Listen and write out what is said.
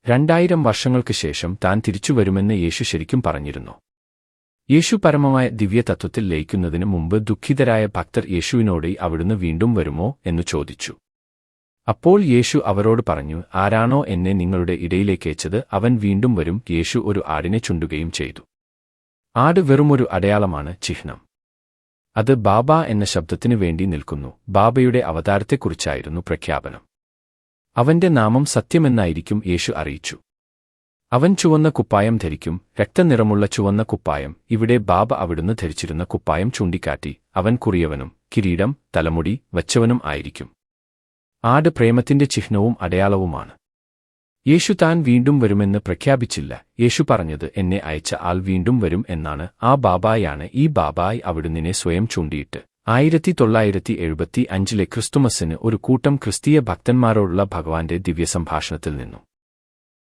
2000 വർഷങ്ങൾക്ക് ശേഷം താൻ തിരിച്ചുവരുമെന്ന് യേശു ശരിക്കും പറഞ്ഞിരുന്നു. യേശു പരമമായ ദിവ്യതത്വത്തിൽ ലയിക്കുന്നതിന് മുമ്പ് ദുഃഖിതരായ ഭക്തർ യേശുവിനോട് അവിടുന്ന് വീണ്ടും വരുമോ എന്നു ചോദിച്ചു. അപ്പോൾ യേശു അവരോട് പറഞ്ഞു, ആരാണോ എന്നെ നിങ്ങളുടെ ഇടയിലേക്കയച്ചത് അവൻ വീണ്ടും വരും. യേശു ഒരു ആടിനെ ചുണ്ടുകയും ചെയ്തു. ആട് വെറുമൊരു അടയാളമാണ്, ചിഹ്നം. അത് ബാബ എന്ന ശബ്ദത്തിനു വേണ്ടി നിൽക്കുന്നു. ബാബയുടെ അവതാരത്തെക്കുറിച്ചായിരുന്നു പ്രഖ്യാപനം. അവന്റെ നാമം സത്യമെന്നായിരിക്കും യേശു അറിയിച്ചു. അവൻ ചുവന്ന കുപ്പായം ധരിക്കും, രക്തനിറമുള്ള ചുവന്ന കുപ്പായം. ഇവിടെ ബാബ അവിടുന്ന് ധരിച്ചിരുന്ന കുപ്പായം ചൂണ്ടിക്കാട്ടി. അവൻ കുറിയവനും കിരീടം തലമുടി വച്ചവനും ആയിരിക്കും. ആട് പ്രേമത്തിന്റെ ചിഹ്നവും അടയാളവുമാണ്. യേശു താൻ വീണ്ടും വരുമെന്ന് പ്രഖ്യാപിച്ചില്ല. യേശു പറഞ്ഞത് എന്നെ അയച്ച ആൾ വീണ്ടും വരും എന്നാണ്. ആ ബാബായാണ് ഈ ബാബായ് അവിടുന്നിനെ സ്വയം ചൂണ്ടിയിട്ട്. 1975 ക്രിസ്തുമസിന് ഒരു കൂട്ടം ക്രിസ്തീയ ഭക്തന്മാരോടുള്ള ഭഗവാന്റെ ദിവ്യസംഭാഷണത്തിൽ നിന്നു